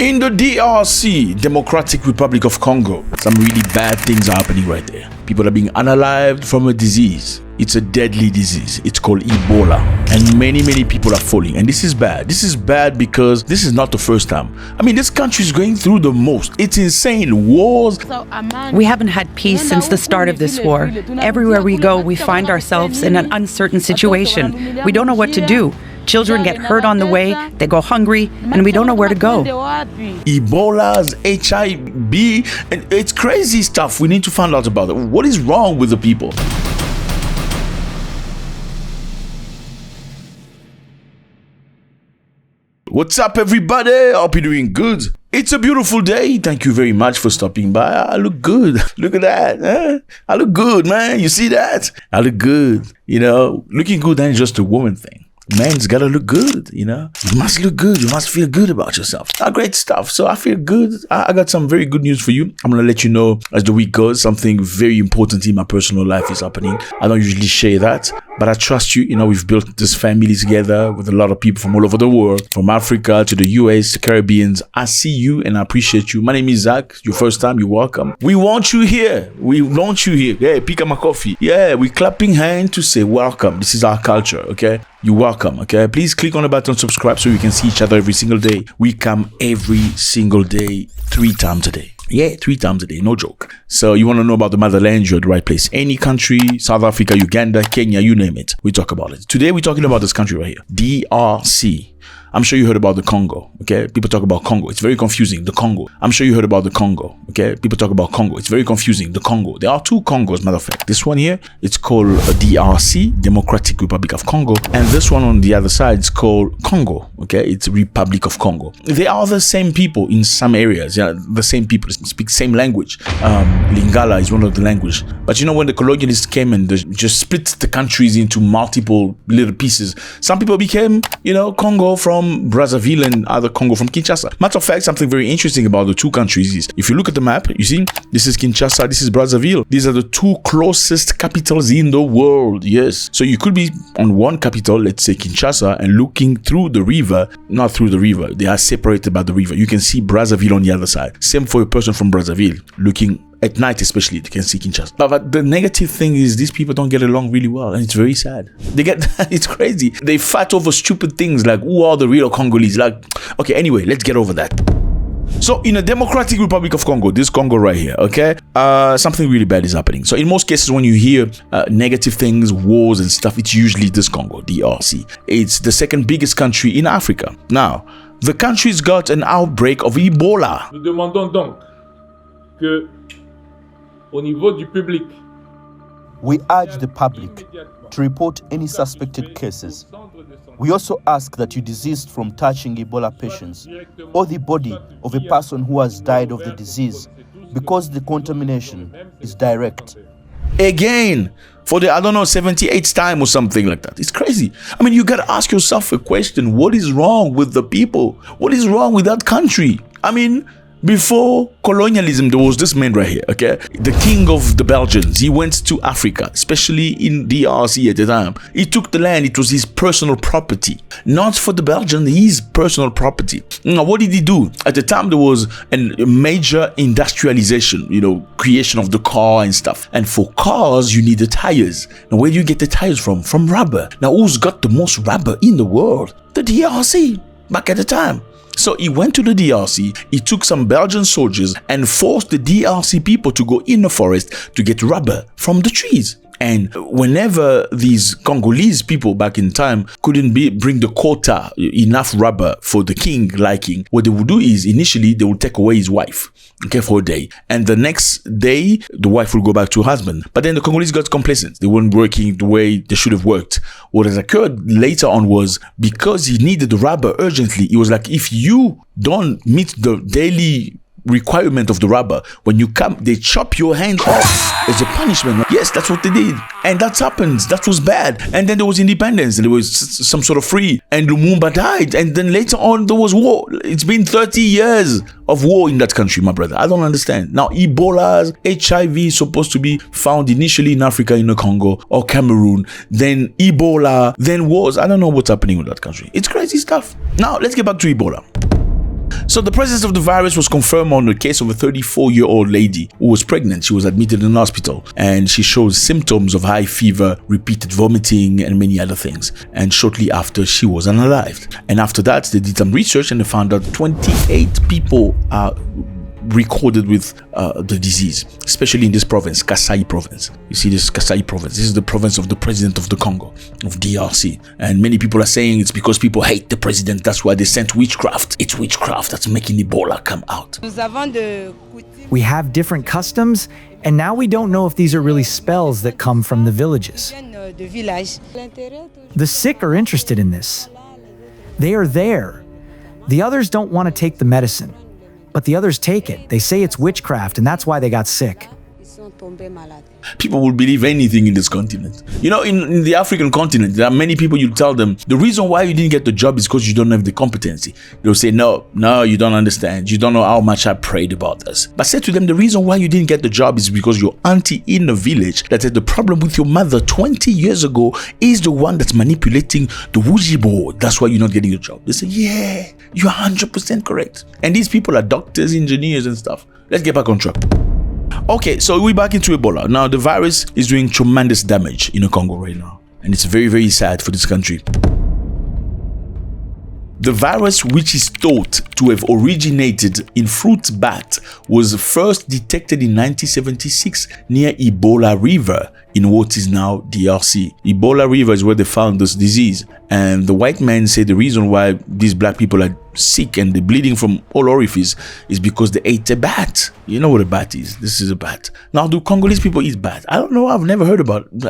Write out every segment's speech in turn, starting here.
In the DRC, Democratic Republic of Congo, some really bad things are happening right there. People are being unalived from a disease. It's a deadly disease. It's called Ebola. And many people are falling. And this is bad. This is bad because this is not the first time. I mean, this country is going through the most. It's insane. Wars. We haven't had peace since the start of this war. Everywhere we go, we find ourselves in an uncertain situation. We don't know what to do. Children get hurt on the way, they go hungry, and we don't know where to go. Ebola's HIV, and it's crazy stuff. We need to find out about it. What is wrong with the people? What's up, everybody? Hope you're doing good. It's a beautiful day. Thank you very much for stopping by. I look good. Look at that. Huh? I look good, man. You see that? I look good. You know, looking good ain't just a woman thing. Man's gotta look good, you know? You must look good. You must feel good about yourself. Great stuff. So I feel good. I got some very good news for you. I'm gonna let you know as the week goes. Something very important in my personal life is happening. I don't usually share that, but I trust you. You know, we've built this family together with a lot of people from all over the world, from Africa to the US, the Caribbeans. I see you and I appreciate you. My name is Zack. Your first time, you're welcome. We want you here. We want you here. Yeah, pick up my coffee. Yeah, we're clapping hands to say welcome. This is our culture, okay? You're welcome, okay? Please click on the button, subscribe so you can see each other every single day. We come every single day, 3 times a day. Yeah, 3 times a day, no joke. So you want to know about the motherland, you're at the right place. Any country, South Africa, Uganda, Kenya, you name it. We talk about it. Today we're talking about this country right here, DRC. I'm sure you heard about the Congo, okay? People talk about Congo. It's very confusing, the Congo. I'm sure you heard about the Congo, okay? People talk about Congo. It's very confusing, the Congo. There are 2 Congos, matter of fact. This one here, it's called DRC, Democratic Republic of Congo. And this one on the other side is called Congo, okay? It's Republic of Congo. They are the same people in some areas, yeah, the same people speak same language. Lingala is one of the languages. But you know, when the colonialists came and they just split the countries into multiple little pieces, some people became, you know, Congo from Brazzaville and other Congo from Kinshasa. Matter of fact, something very interesting about the 2 countries is, if you look at the map, you see, this is Kinshasa, this is Brazzaville. These are the 2 closest capitals in the world, yes. So you could be on one capital, let's say Kinshasa, and looking through the river, not through the river, they are separated by the river. You can see Brazzaville on the other side. Same for a person from Brazzaville, looking at night especially, they can see Kinshasa. But the negative thing is these people don't get along really well, and it's very sad. It's crazy. They fight over stupid things like who are the real Congolese. Like, okay, anyway, let's get over that. So in the Democratic Republic of Congo, this Congo right here, okay, something really bad is happening. So in most cases, when you hear negative things, wars and stuff, it's usually this Congo, DRC. It's the second biggest country in Africa. Now, the country's got an outbreak of Ebola. Nous demandons donc que au niveau du public, we urge the public to report any suspected cases. We also ask that you desist from touching Ebola patients or the body of a person who has died of the disease because the contamination is direct. Again, for the, 78th time or something like that. It's crazy. I mean, you gotta ask yourself a question. What is wrong with the people? What is wrong with that country? I mean, before colonialism, there was this man right here, okay? The king of the Belgians. He went to Africa, especially in DRC at the time. He took the land. It was his personal property. Not for the Belgians, his personal property. Now, what did he do? At the time, there was a major industrialization, you know, creation of the car and stuff. And for cars, you need the tires. Now, where do you get the tires from? From rubber. Now, who's got the most rubber in the world? The DRC, back at the time. So he went to the DRC, he took some Belgian soldiers and forced the DRC people to go in the forest to get rubber from the trees. And whenever these Congolese people back in time couldn't bring the quota, enough rubber for the king liking, what they would do is initially they would take away his wife, okay, for a day. And the next day, the wife will go back to her husband. But then the Congolese got complacent. They weren't working the way they should have worked. What has occurred later on was because he needed the rubber urgently, it was like, if you don't meet the daily requirement of the rubber, when you come, they chop your hand off as a punishment. Yes, that's what they did, and that happens. That was bad. And then there was independence, and there was some sort of free, and Lumumba died, and then later on there was war. It's been 30 years of war in that country, my brother. I don't understand. Now, Ebola's HIV is supposed to be found initially in Africa, in the Congo or Cameroon, then Ebola, then wars. I don't know what's happening with that country. It's crazy stuff. Now, let's get back to Ebola. So the presence of the virus was confirmed on the case of a 34-year-old lady who was pregnant. She was admitted in hospital and she showed symptoms of high fever, repeated vomiting and many other things. And shortly after, she was unalived. And after that, they did some research and they found out 28 people are recorded with the disease, especially in this province, Kasai province. You see this Kasai province. This is the province of the president of the Congo, of DRC. And many people are saying it's because people hate the president. That's why they sent witchcraft. It's witchcraft that's making Ebola come out. We have different customs, and now we don't know if these are really spells that come from the villages. The sick are interested in this. They are there. The others don't want to take the medicine. But the others take it. They say it's witchcraft, and that's why they got sick. People will believe anything in this continent. You know, in the African continent, there are many people, you tell them, the reason why you didn't get the job is because you don't have the competency. They'll say, no, you don't understand. You don't know how much I prayed about this. But say to them, the reason why you didn't get the job is because your auntie in the village that had the problem with your mother 20 years ago is the one that's manipulating the Ouija board. That's why you're not getting a job. They say, yeah, you're 100% correct. And these people are doctors, engineers and stuff. Let's get back on track. Okay, so we're back into Ebola. Now, the virus is doing tremendous damage in the Congo right now. And it's very, very sad for this country. The virus, which is thought to have originated in fruit bat, was first detected in 1976 near Ebola River in what is now DRC. Ebola River is where they found this disease. And the white men say the reason why these black people are sick and they're bleeding from all orifices is because they ate a bat. You know what a bat is? This is a bat. Now, do Congolese people eat bat? I don't know. I've never heard about it.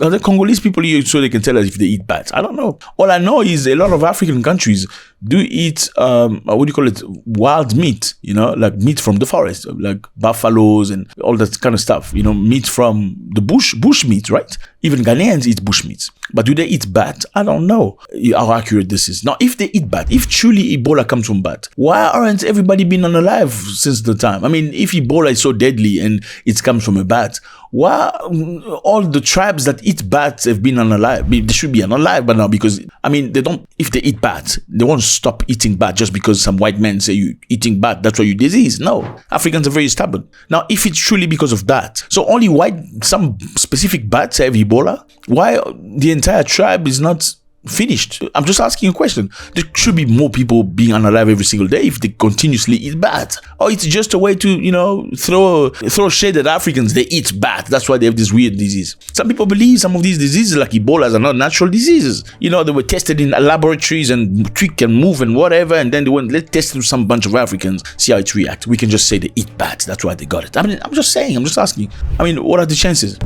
Are there Congolese people here so they can tell us if they eat bats? I don't know. All I know is a lot of African countries do eat, wild meat, you know, like meat from the forest, like buffaloes and all that kind of stuff, you know, meat from the bush meat, right? Even Ghanaians eat bush meats. But do they eat bat? I don't know how accurate this is. Now, if they eat bat, if truly Ebola comes from bat, why aren't everybody been unalive since the time? I mean, if Ebola is so deadly and it comes from a bat, why all the tribes that eat bats have been unalive? They should be unalive by now because, I mean, if they eat bat, they won't stop eating bat just because some white men say you eating bat, that's why you disease. No, Africans are very stubborn. Now, if it's truly because of that, so only some specific bats have Ebola, why the entire tribe is not finished? I'm just asking a question. There should be more people being unalive every single day if they continuously eat bat. Or it's just a way to, you know, throw shade at Africans. They eat bat. That's why they have this weird disease. Some people believe some of these diseases like Ebola are not natural diseases. You know, they were tested in laboratories and tweak and move and whatever. And then they went, let's test it with some bunch of Africans, see how it reacts. We can just say they eat bat. That's why they got it. I mean, I'm just saying, I'm just asking. I mean, what are the chances?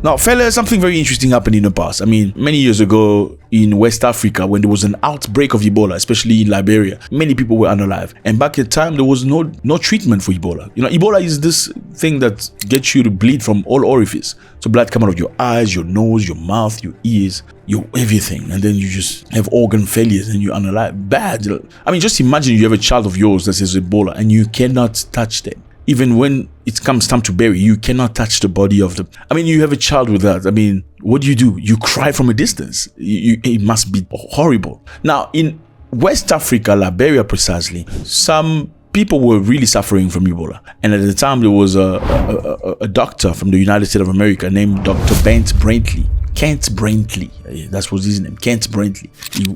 Now, fellas, something very interesting happened in the past. I mean, many years ago in West Africa, when there was an outbreak of Ebola, especially in Liberia, many people were unalive. And back at the time, there was no treatment for Ebola. You know, Ebola is this thing that gets you to bleed from all orifices. So blood come out of your eyes, your nose, your mouth, your ears, your everything. And then you just have organ failures and you're unalive. Bad. I mean, just imagine you have a child of yours that has Ebola and you cannot touch them. Even when it comes time to bury, you cannot touch the body of the... I mean, you have a child with that. I mean, what do? You cry from a distance. It must be horrible. Now, in West Africa, Liberia precisely, some people were really suffering from Ebola. And at the time, there was a doctor from the United States of America named Dr. Kent Brantley. That was his name, Kent Brantley.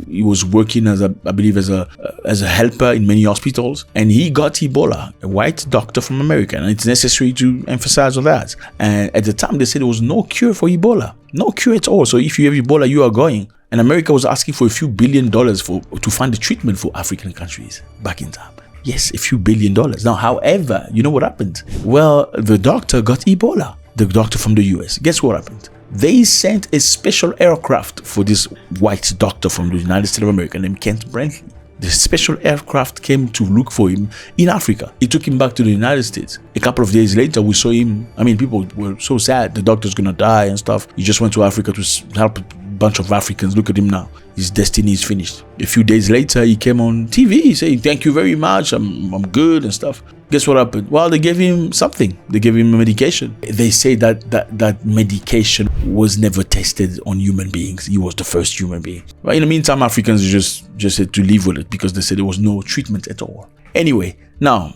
He was working as a helper in many hospitals, and he got Ebola, a white doctor from America, and it's necessary to emphasize on that. And at the time, they said there was no cure for Ebola, no cure at all. So if you have Ebola, you are going. And America was asking for a few $1 billion to find a treatment for African countries back in time. Yes, a few $1 billion. Now, however, you know what happened? Well, the doctor got Ebola, the doctor from the US. Guess what happened? They sent a special aircraft for this white doctor from the United States of America named Kent Brantley. The special aircraft came to look for him in Africa. It took him back to the United States. A couple of days later, we saw him. I mean, people were so sad. The doctor's gonna die and stuff. He just went to Africa to help a bunch of Africans. Look at him now. his destiny is finished. A few days later, he came on TV saying, thank you very much, I'm good and stuff. Guess what happened? Well, they gave him something. They gave him a medication. They say that medication was never tested on human beings. He was the first human being. But in the meantime, Africans just had to live with it because they said there was no treatment at all. Anyway, now,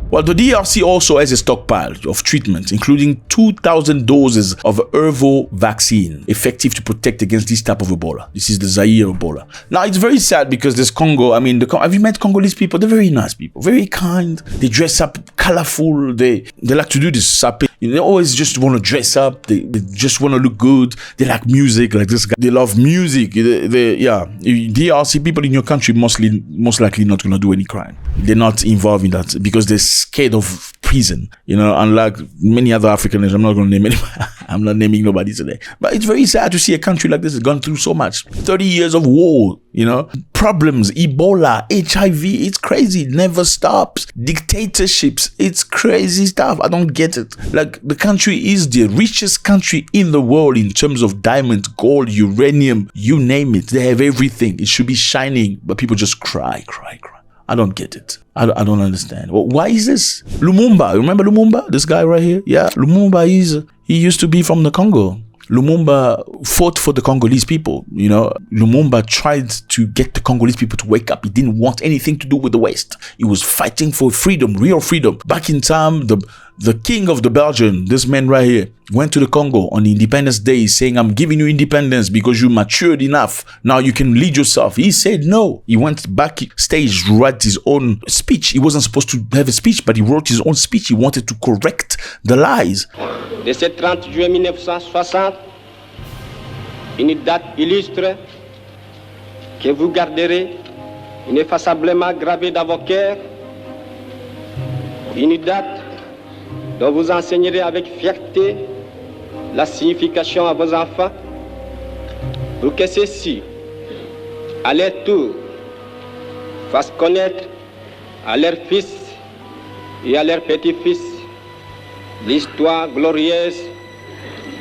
well, the DRC also has a stockpile of treatment, including 2,000 doses of Ervo vaccine, effective to protect against this type of Ebola. This is the Zaire Ebola. Now, it's very sad because there's Congo. I mean, have you met Congolese people? They're very nice people, very kind. They dress up colorful. They like to do this sapping. They always just want to dress up. They just want to look good. They like music, like this guy. They love music. DRC people in your country most likely not going to do any crime. They're not involved in that because they're scared of prison. Unlike many other African nations. I'm not going to name anybody. I'm not naming nobody today. But it's very sad to see a country like this has gone through so much. 30 years of war, problems, Ebola, HIV. It's crazy. It never stops. Dictatorships. It's crazy stuff. I don't get it. Like, the country is the richest country in the world in terms of diamonds, gold, uranium, you name it. They have everything. It should be shining, but people just cry. I don't get it. I don't understand. Well, why is this? Lumumba, remember Lumumba? This guy right here? Yeah, Lumumba he used to be from the Congo. Lumumba fought for the Congolese people. Lumumba tried to get the Congolese people to wake up. He didn't want anything to do with the West. He was fighting for freedom, real freedom. Back in time, the king of the Belgian, this man right here, went to the Congo on Independence Day saying, I'm giving you independence because you matured enough. Now you can lead yourself. He said no. He went backstage to write his own speech. He wasn't supposed to have a speech, but he wrote his own speech. He wanted to correct the lies. De ce 30 juillet 1960, une date illustre que vous garderez ineffaçablement gravée dans vos cœurs, une date dont vous enseignerez avec fierté la signification à vos enfants, pour que ceux-ci, à leur tour, fassent connaître à leurs fils et à leurs petits-fils l'histoire glorieuse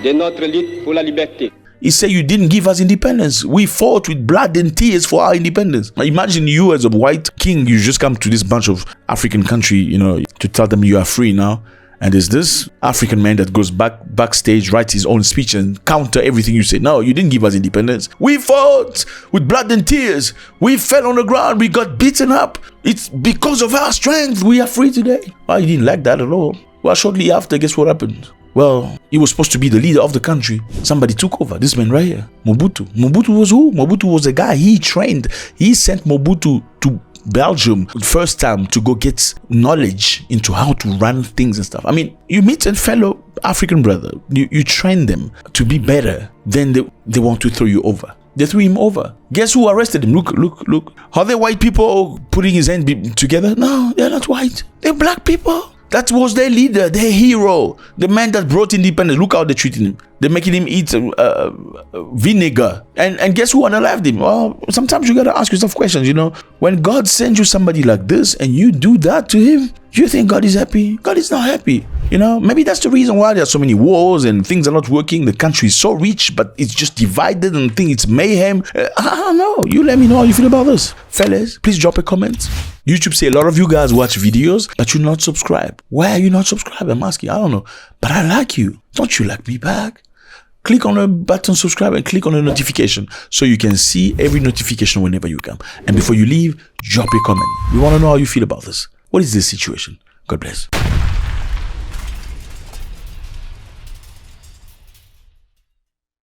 de notre lutte pour la liberté. He said, you didn't give us independence. We fought with blood and tears for our independence. Imagine you as a white king, you just come to this bunch of African country, to tell them you are free now. And there's this African man that goes backstage, writes his own speech and counter everything you say. No, you didn't give us independence. We fought with blood and tears. We fell on the ground. We got beaten up. It's because of our strength we are free today. Well, he didn't like that at all. Well, shortly after, guess what happened? Well, he was supposed to be the leader of the country. Somebody took over. This man right here, Mobutu. Mobutu was who? Mobutu was a guy he trained. He sent Mobutu to Belgium first time to go get knowledge into how to run things and stuff. I mean, you meet a fellow African brother, you train them to be better, then they want to throw you over. They threw him over. Guess who arrested him? Look. Are they white people putting his hand together? No, they're not white. They're black people. That was their leader, their hero, the man that brought independence. Look how they're treating him. They're making him eat vinegar. And guess who unalived him? Well, sometimes you gotta ask yourself questions, When God sends you somebody like this and you do that to him, you think God is happy? God is not happy. Maybe that's the reason why there are so many wars and things are not working. The country is so rich, but it's just divided and it's mayhem. I don't know. You let me know how you feel about this. Fellas, please drop a comment. YouTube say a lot of you guys watch videos, but you're not subscribed. Why are you not subscribed? I'm asking. I don't know. But I like you. Don't you like me back? Click on the button subscribe and click on the notification so you can see every notification whenever you come. And before you leave, drop a comment. We want to know how you feel about this. What is this situation? God bless.